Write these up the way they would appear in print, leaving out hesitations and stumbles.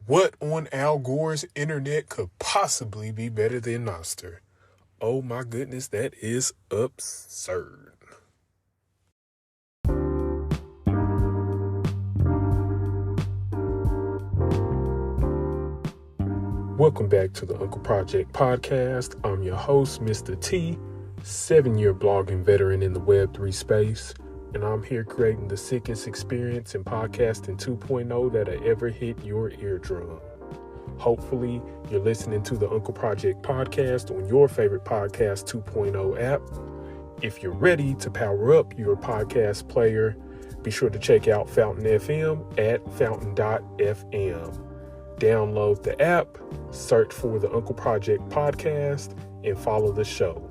What on Al Gore's internet could possibly be better than Nostr? Oh my goodness, that is absurd. Welcome back to the Uncle Project podcast. I'm your host, Mr. T, 7-year blogging veteran in the Web3 space, and I'm here creating the sickest experience in podcasting 2.0 that'll ever hit your eardrum. Hopefully, you're listening to the Uncle Project podcast on your favorite podcast 2.0 app. If you're ready to power up your podcast player, be sure to check out Fountain FM at fountain.fm. Download the app, search for the Uncle Project podcast, and follow the show.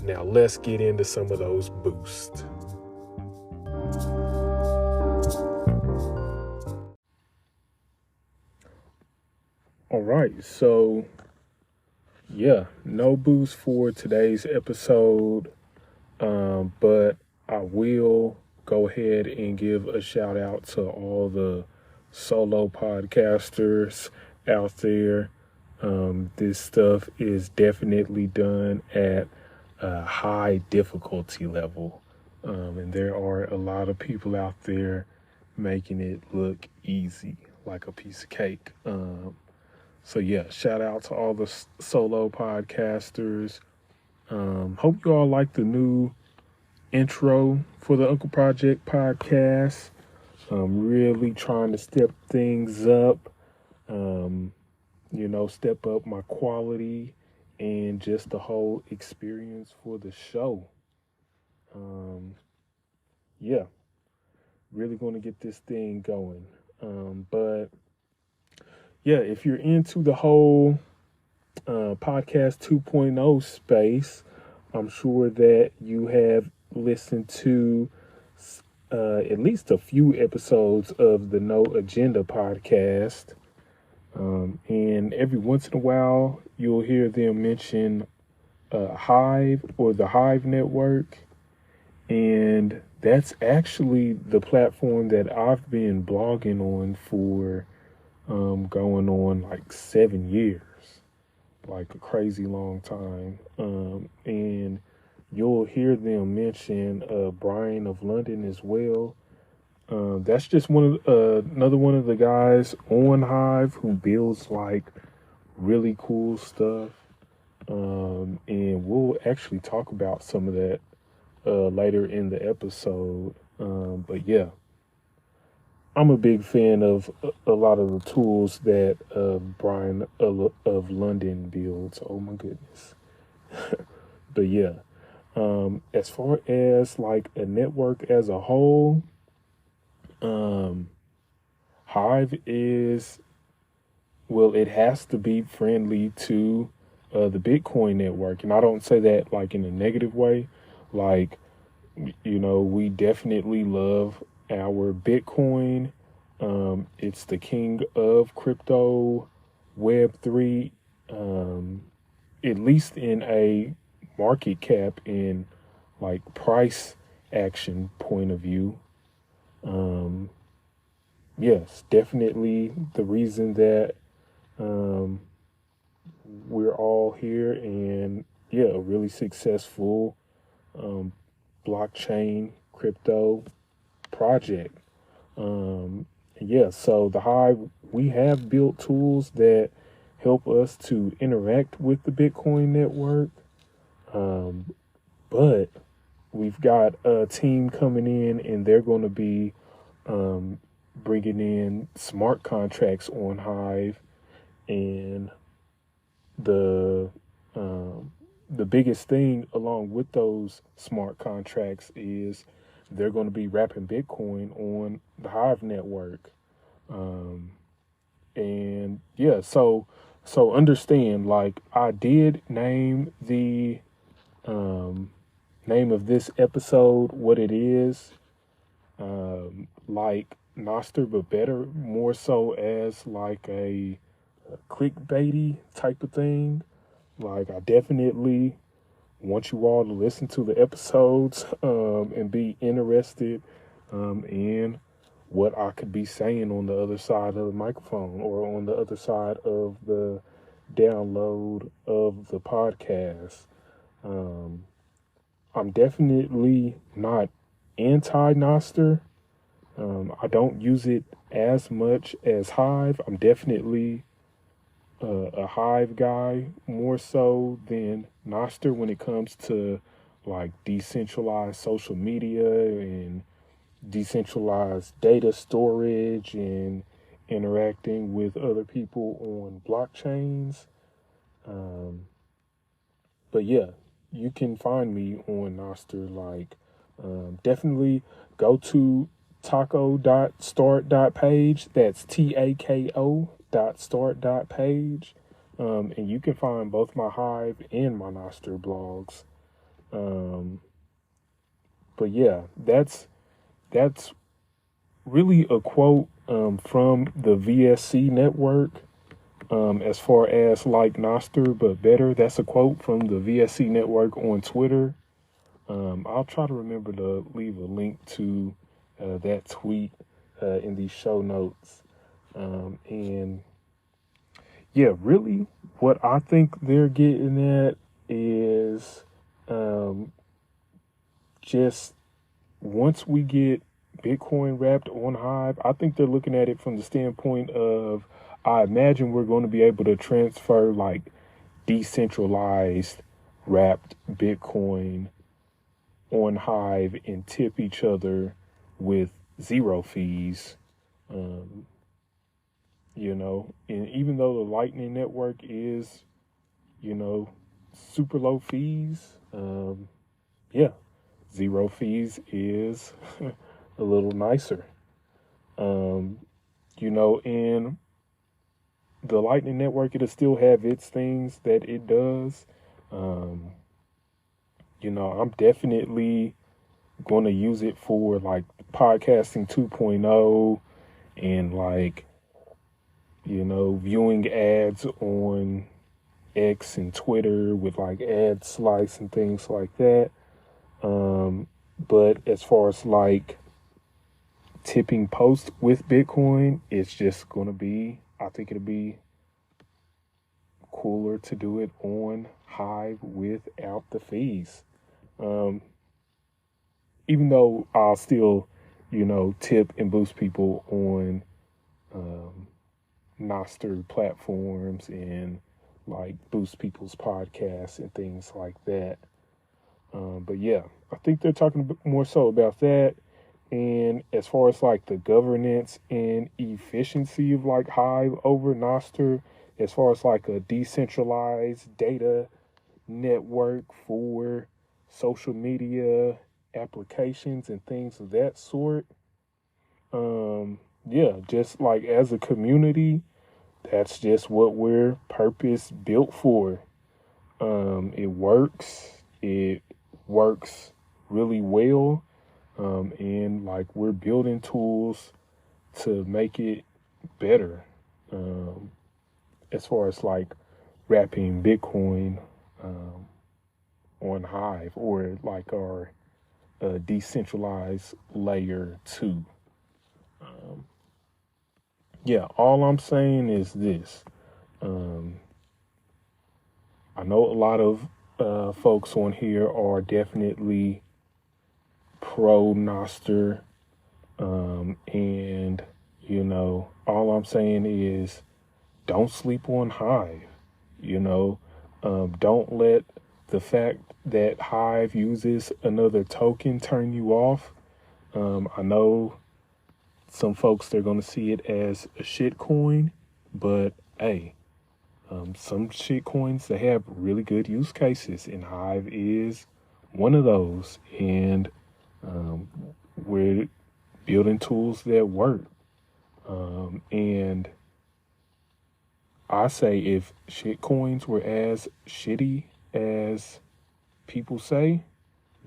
Now let's get into some of those boosts. All right, so no boost for today's episode, but I will go ahead and give a shout out to all the solo podcasters out there. This stuff is definitely done at a high difficulty level, and there are a lot of people out there making it look easy, like a piece of cake. So shout out to all the solo podcasters. Hope you all like the new intro for the Uncle Project podcast. I'm really trying to step things up, step up my quality and just the whole experience for the show. Really going to get this thing going. If you're into the whole podcast 2.0 space, I'm sure that you have listened to at least a few episodes of the No Agenda podcast. And every once in a while, you'll hear them mention Hive or the Hive Network. And that's actually the platform that I've been blogging on for going on like 7 years, like a crazy long time. And you'll hear them mention Brian of London as well. That's just another one of the guys on Hive who builds like really cool stuff. And we'll actually talk about some of that later in the episode. I'm a big fan of a lot of the tools that Brian of London builds. Oh my goodness. As far as like a network as a whole, Hive it has to be friendly to the Bitcoin network. And I don't say that like in a negative way. Like, we definitely love our Bitcoin. It's the king of crypto, Web3, at least in a market cap and like price action point of view. Yes, definitely the reason that we're all here, and a really successful blockchain crypto project. So the Hive, we have built tools that help us to interact with the Bitcoin network. But we've got a team coming in, and they're going to be bringing in smart contracts on Hive. And the biggest thing along with those smart contracts is they're going to be wrapping Bitcoin on the Hive network. So understand, like, I did name the name of this episode what it is, like Nostr, but more so as like a clickbaity type of thing. Like, I definitely want you all to listen to the episodes and be interested in what I could be saying on the other side of the microphone or on the other side of the download of the podcast. I'm definitely not anti-Nostr. I don't use it as much as Hive. I'm definitely a Hive guy more so than Nostr when it comes to like decentralized social media and decentralized data storage and interacting with other people on blockchains. But yeah, you can find me on Nostr. Like, definitely go to tako.start.page. That's tako.start.page. And you can find both my Hive and my Nostr blogs. But yeah, that's really a quote from the VSC network. As far as like Nostr, but better. That's a quote from the VSC network on Twitter. I'll try to remember to leave a link to that tweet in these show notes. And yeah, really, what I think they're getting at is just once we get Bitcoin wrapped on Hive, I think they're looking at it from the standpoint of, I imagine we're going to be able to transfer like decentralized wrapped Bitcoin on Hive and tip each other with zero fees. And even though the Lightning Network is, super low fees, yeah, zero fees is a little nicer. And the Lightning Network, it'll still have its things that it does. I'm definitely going to use it for like podcasting 2.0 and like, viewing ads on X and Twitter with like ad slice and things like that. But as far as like tipping posts with Bitcoin, it's just going to be, I think it'll be cooler to do it on Hive without the fees. Even though I'll still, tip and boost people on Nostr platforms and like boost people's podcasts and things like that. But yeah, I think they're talking a bit more so about that. And as far as like the governance and efficiency of like Hive over Nostr, as far as like a decentralized data network for social media applications and things of that sort. Yeah, just like as a community, that's just what we're purpose built for. It works. It works really well. And like we're building tools to make it better. As far as like wrapping Bitcoin on Hive or like our decentralized layer 2. Yeah, all I'm saying is this. I know a lot of folks on here are definitely pro Nostr. And, all I'm saying is don't sleep on Hive. Don't let the fact that Hive uses another token turn you off. I know some folks, they're going to see it as a shit coin, but hey, some shit coins, they have really good use cases, and Hive is one of those. And we're building tools that work. And I say if shit coins were as shitty as people say,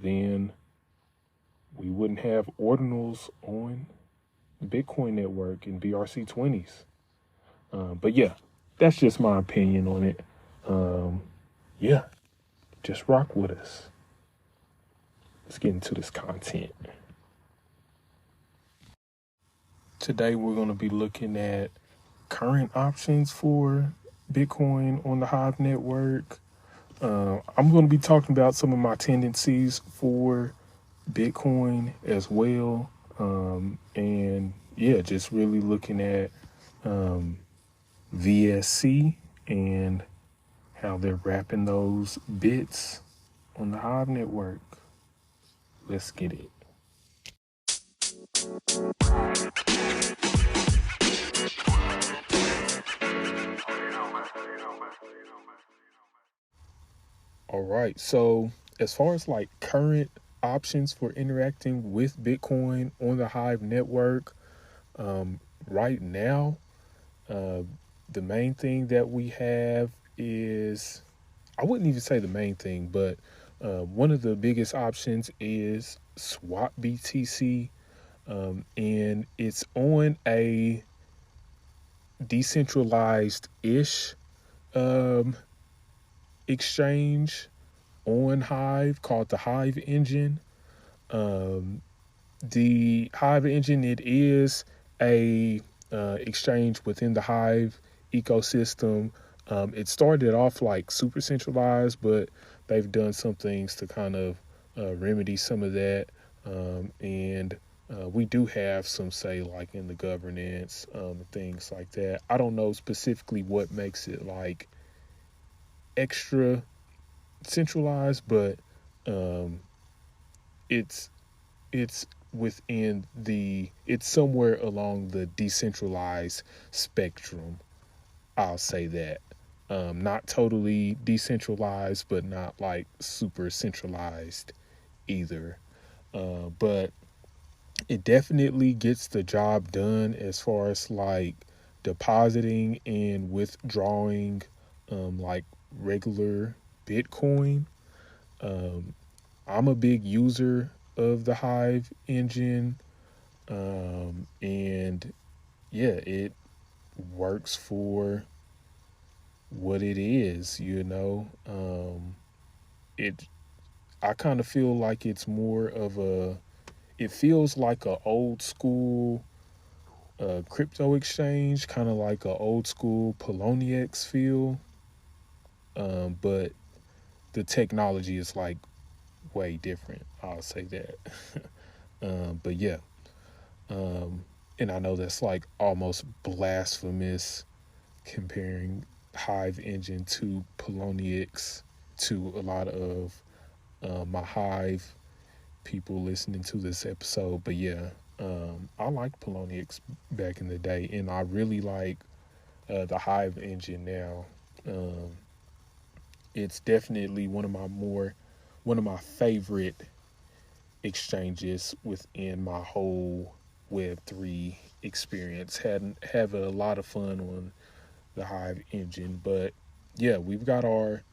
then we wouldn't have ordinals on Bitcoin network and BRC20s. But yeah, that's just my opinion on it. Yeah, just rock with us. Let's get into this content. Today we're going to be looking at current options for Bitcoin on the Hive network. I'm going to be talking about some of my tendencies for Bitcoin as well. And yeah, just really looking at VSC and how they're wrapping those bits on the Hive network. Let's get it. All right. So as far as like current options for interacting with Bitcoin on the Hive network, right now, the main thing that we have is, I wouldn't even say the main thing, but one of the biggest options is Swap.btc, and it's on a decentralized-ish exchange on Hive called the Hive Engine. The Hive Engine, it is a exchange within the Hive ecosystem. It started off like super centralized, but they've done some things to kind of remedy some of that. And we do have some say like in the governance, things like that. I don't know specifically what makes it like extra centralized, but it's within it's somewhere along the decentralized spectrum. I'll say that. Not totally decentralized, but not like super centralized either. But it definitely gets the job done as far as like depositing and withdrawing like regular Bitcoin. I'm a big user of the Hive engine, and yeah, it works for what it is. It I kind of feel like it's more of it feels like a old school crypto exchange, kind of like a old school Poloniex feel, but the technology is like way different. I'll say that. But yeah. And I know that's like almost blasphemous comparing Hive Engine to Poloniex to a lot of my Hive people listening to this episode. But yeah, I liked Poloniex back in the day, and I really like the Hive Engine now. It's definitely one of my favorite exchanges within my whole Web3 experience. Have a lot of fun on the Hive engine. But yeah, we've got our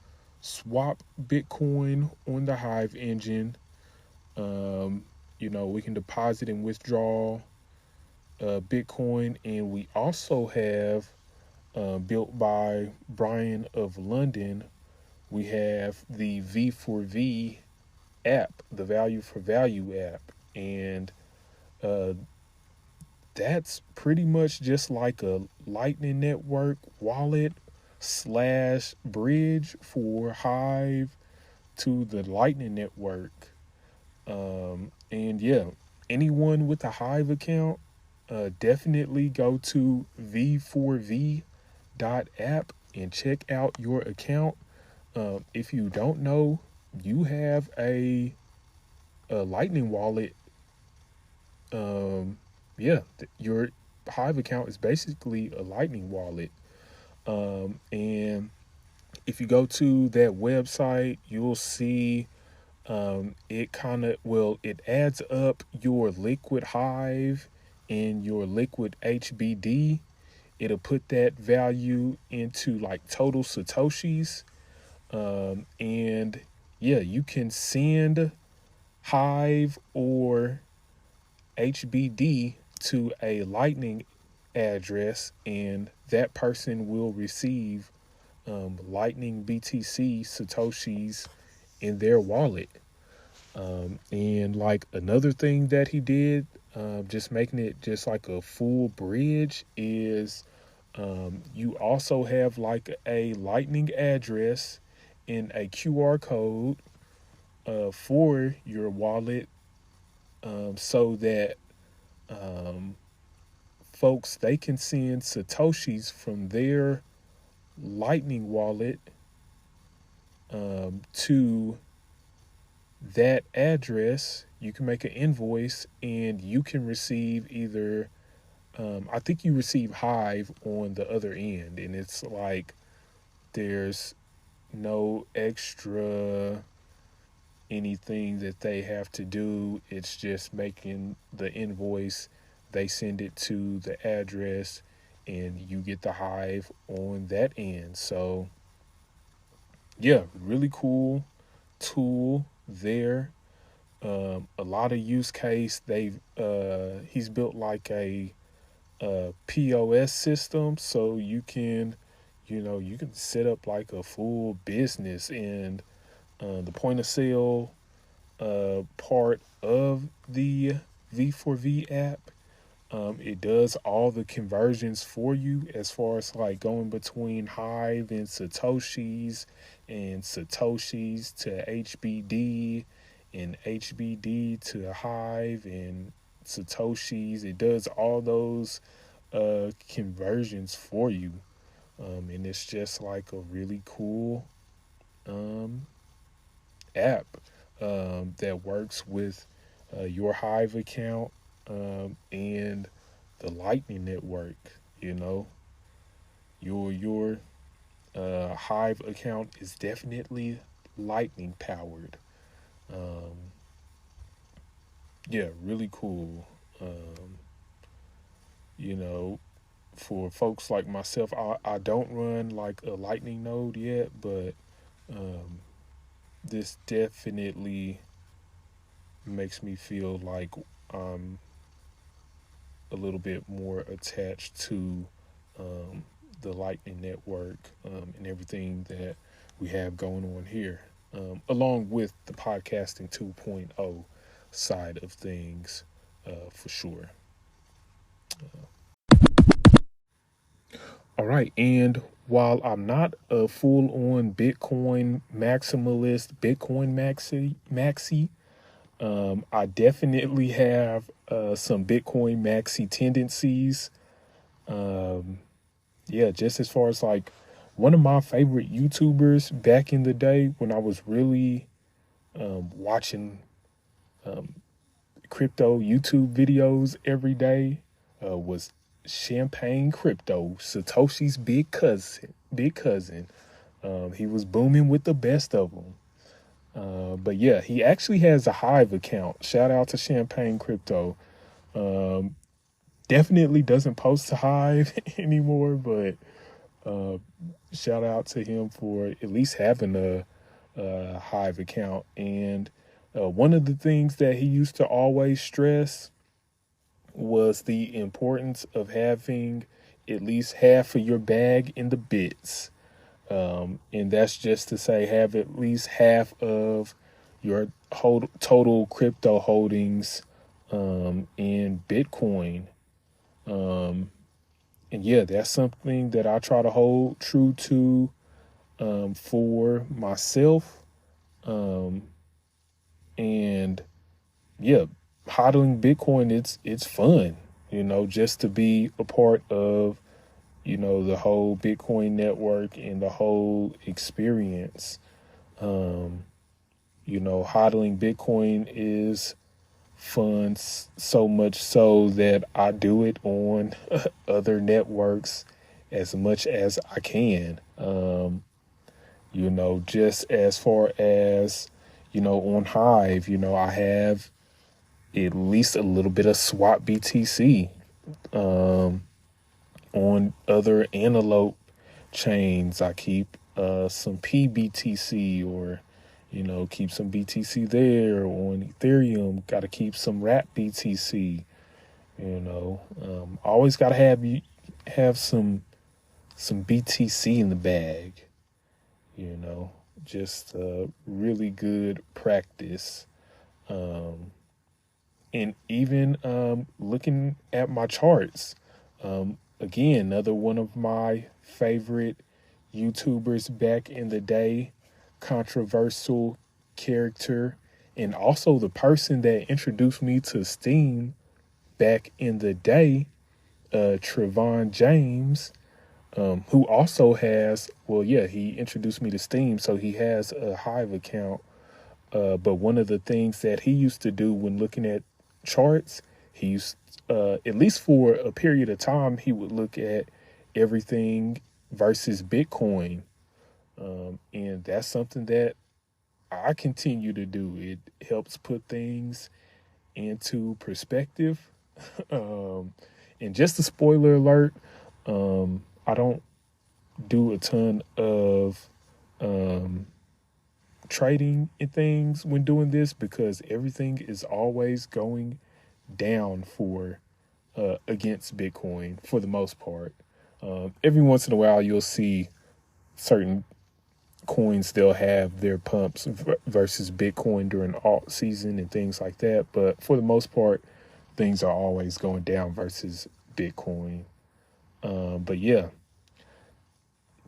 swap Bitcoin on the Hive engine. We can deposit and withdraw Bitcoin, and we also have built by Brian of London. We have the V4V app, the value for value app, and that's pretty much just like a Lightning Network wallet / bridge for Hive to the Lightning Network. And yeah, anyone with a Hive account, definitely go to V4V.app and check out your account. If you don't know, you have a Lightning wallet. Your Hive account is basically a Lightning wallet. And if you go to that website, you'll see it adds up your liquid Hive and your liquid HBD. It'll put that value into like total Satoshis. And yeah, you can send Hive or HBD to a Lightning address, and that person will receive Lightning BTC Satoshis in their wallet. And like another thing that he did, just making it just like a full bridge, is you also have like a lightning address and a QR code for your wallet, so that um, folks, they can send satoshis from their lightning wallet to that address. You can make an invoice and you can receive either I think you receive Hive on the other end, and it's like there's no extra anything that they have to do. It's just making the invoice, they send it to the address, and you get the Hive on that end. So yeah, really cool tool there. A lot of use case. He's built like a POS system, so you can set up like a full business, and the point of sale part of the V4V app. It does all the conversions for you as far as like going between Hive and Satoshis to HBD, and HBD to Hive and Satoshis. It does all those conversions for you. And it's just like a really cool app that works with your Hive account and the Lightning Network. You know, your Hive account is definitely Lightning powered. Um, yeah, really cool. You know, for folks like myself, I don't run like a Lightning node yet, but um, this definitely makes me feel like I'm a little bit more attached to um, the Lightning Network and everything that we have going on here, along with the podcasting 2.0 side of things, for sure. All right, and while I'm not a full-on Bitcoin maximalist, Bitcoin maxi, I definitely have some Bitcoin maxi tendencies. Um, yeah, just as far as like one of my favorite YouTubers back in the day when I was really watching crypto YouTube videos every day, was ChampagneCrypto, Satoshi's big cousin. Big cousin. He was booming with the best of them. But yeah, he actually has a Hive account. Shout out to ChampagneCrypto. Um, Definitely doesn't post to Hive anymore, but uh, shout out to him for at least having a Hive account. And one of the things that he used to always stress was the importance of having at least half of your bag in the bits. And that's just to say, have at least half of your whole total crypto holdings in Bitcoin. Um, and yeah, that's something that I try to hold true to for myself. Um, and yeah, hodling Bitcoin, it's fun, just to be a part of, the whole Bitcoin network and the whole experience. Um, hodling Bitcoin is fun, so much so that I do it on other networks as much as I can. Just as far as, on Hive, I have at least a little bit of Swap.btc on other antelope chains. I keep some PBTC, or keep some BTC there. On Ethereum, got to keep some wrap BTC. Always got to have some BTC in the bag. Just really good practice. And even looking at my charts, again, another one of my favorite YouTubers back in the day, controversial character, and also the person that introduced me to Steam back in the day, Trevon James, who also has, he introduced me to Steam, so he has a Hive account. But one of the things that he used to do when looking at charts, he used, at least for a period of time, he would look at everything versus Bitcoin. And that's something that I continue to do. It helps put things into perspective. And just a spoiler alert, I don't do a ton of trading and things when doing this because everything is always going down for against Bitcoin for the most part. Every once in a while, you'll see certain coins, they'll have their pumps versus Bitcoin during alt season and things like that. But for the most part, things are always going down versus Bitcoin. But yeah,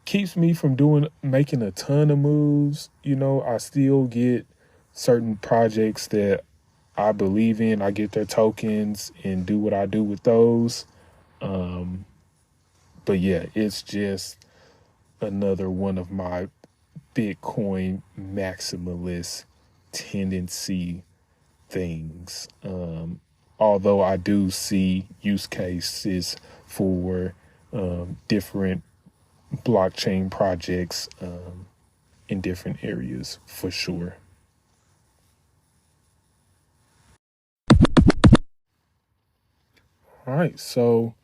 keeps me from making a ton of moves. You know, I still get certain projects that I believe in. I get their tokens and do what I do with those. But yeah, it's just another one of my Bitcoin maximalist tendency things. Although I do see use cases for different blockchain projects in different areas for sure. All right, so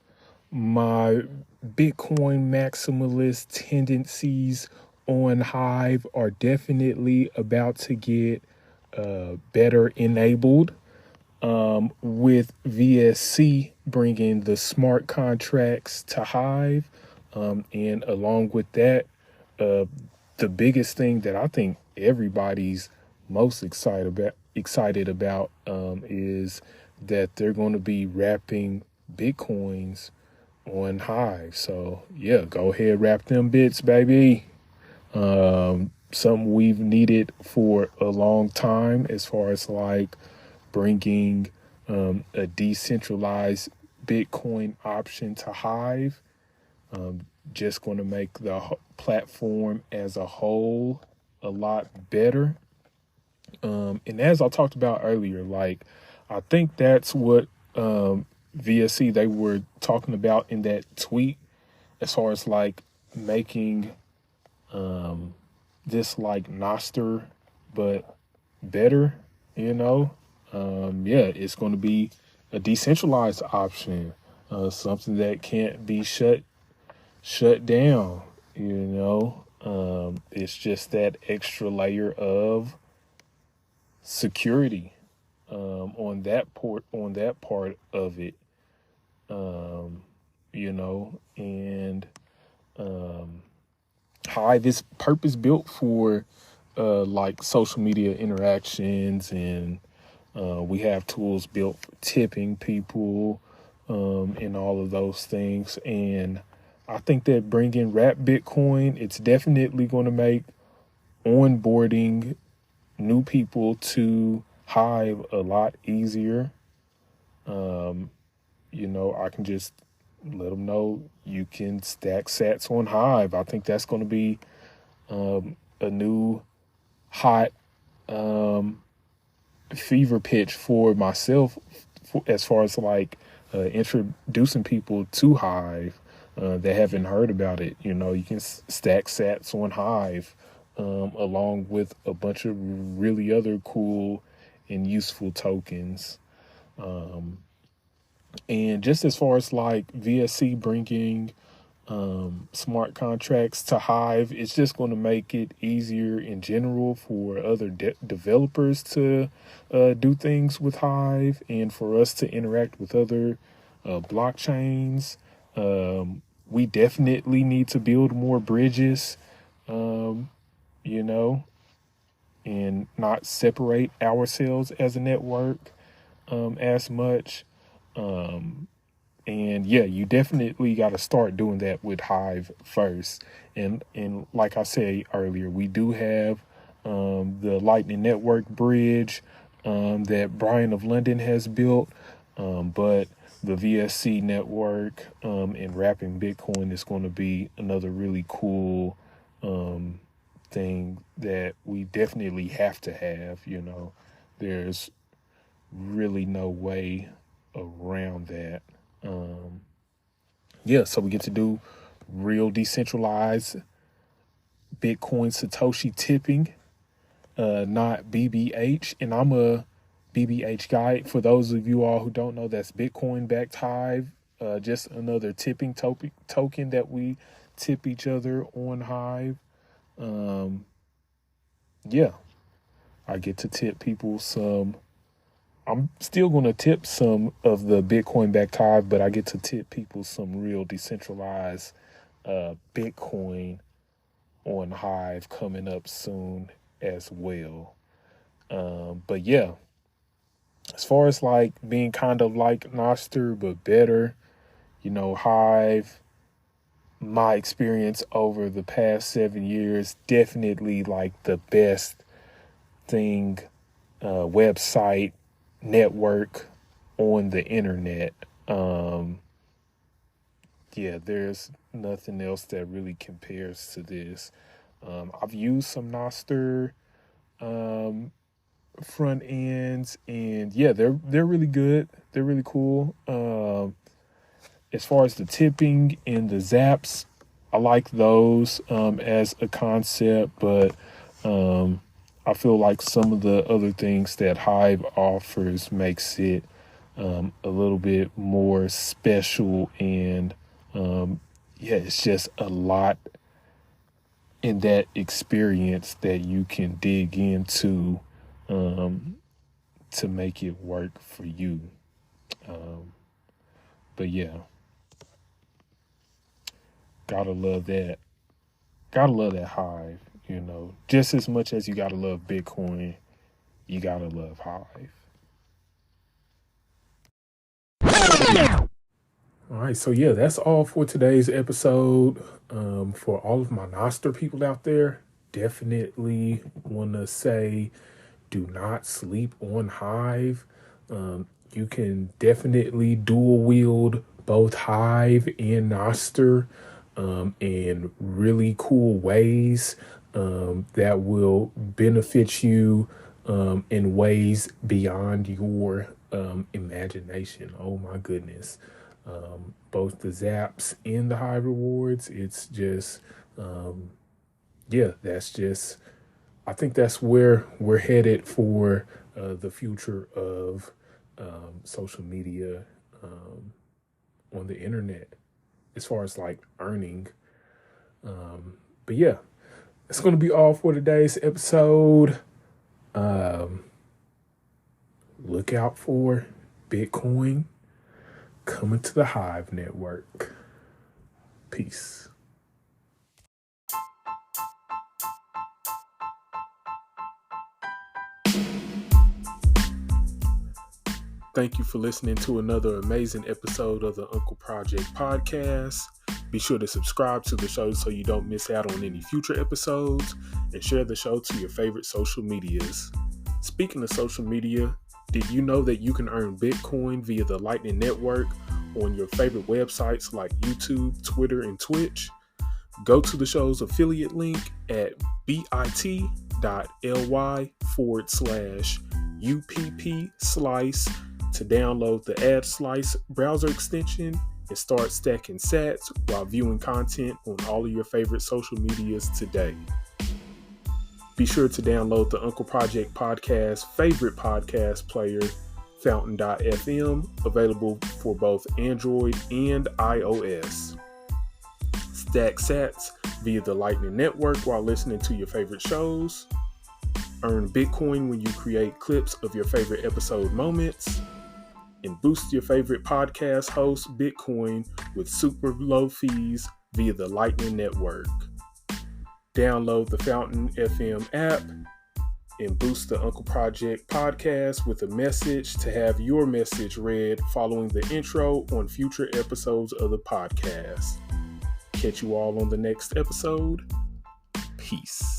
my Bitcoin maximalist tendencies on Hive are definitely about to get better enabled with VSC bringing the smart contracts to Hive. And along with that, the biggest thing that I think everybody's most excited about is that they're going to be wrapping Bitcoins on Hive. So yeah, go ahead, wrap them bits, baby. Something we've needed for a long time as far as like bringing a decentralized Bitcoin option to Hive. Just going to make the platform as a whole a lot better. And as I talked about earlier, like I think that's what VSC they were talking about in that tweet, as far as like making this like Nostr but better, you know. Yeah, it's going to be a decentralized option, something that can't be shut down, you know. It's just that extra layer of security on that part of it, you know. And Hive is purpose built for like social media interactions, and we have tools built for tipping people and all of those things. And I think that bringing Wrap Bitcoin, it's definitely going to make onboarding new people to Hive a lot easier. You know, I can just let them know you can stack sats on Hive. I think that's going to be a new hot fever pitch for myself as far as like introducing people to Hive that haven't heard about it. You know, you can stack sats on Hive along with a bunch of really other cool and useful tokens. And just as far as like VSC bringing smart contracts to Hive, it's just going to make it easier in general for other developers to do things with Hive, and for us to interact with other blockchains. We definitely need to build more bridges, you know, and not separate ourselves as a network as much. And yeah, you definitely got to start doing that with Hive first. And like I said earlier, we do have the Lightning Network bridge that Brian of London has built, but the VSC network and wrapping Bitcoin is going to be another really cool thing that we definitely have to have. There's really no way around that. So we get to do real decentralized Bitcoin Satoshi tipping, not BBH. And I'm a BBH guy. For those of you all who don't know, that's Bitcoin backed Hive, just another tipping token that we tip each other on Hive. I get to tip people some. I'm still going to tip some of the Bitcoin backed Hive, but I get to tip people some real decentralized Bitcoin on Hive coming up soon as well. But yeah, as far as like being kind of like Nostr, but better, Hive, my experience over the past 7 years, definitely like the best thing, website, network on the internet. There's nothing else that really compares to this. I've used some Nostr front ends, and they're really good. They're really cool. As far as the tipping and the zaps, I like those as a concept, but I feel like some of the other things that Hive offers makes it a little bit more special, and it's just a lot in that experience that you can dig into to make it work for you. Gotta love that. Gotta love that Hive. Just as much as you gotta love Bitcoin, you gotta love Hive. All right, so that's all for today's episode. For all of my Nostr people out there, definitely want to say, do not sleep on Hive. You can definitely dual wield both Hive and Nostr in really cool ways that will benefit you in ways beyond your imagination. Oh my goodness. Both the zaps and the Hive rewards, it's just, that's just, I think that's where we're headed for the future of social media on the internet, as far as like earning. It's going to be all for today's episode. Look out for Bitcoin coming to the Hive network. Peace. Thank you for listening to another amazing episode of the Uncle Project podcast. Be sure to subscribe to the show so you don't miss out on any future episodes, and share the show to your favorite social medias. Speaking of social media, did you know that you can earn Bitcoin via the Lightning Network on your favorite websites like YouTube, Twitter, and Twitch? Go to the show's affiliate link at bit.ly/UPP slice to download the Ad Slice browser extension and start stacking sats while viewing content on all of your favorite social medias today. Be sure to download the Uncle Project podcast favorite podcast player, Fountain.fm, available for both Android and iOS. Stack sats via the Lightning Network while listening to your favorite shows. Earn Bitcoin when you create clips of your favorite episode moments. And boost your favorite podcast host Bitcoin with super low fees via the Lightning Network. Download the Fountain FM app and boost the Uncle Project podcast with a message to have your message read following the intro on future episodes of the podcast. Catch you all on the next episode. Peace.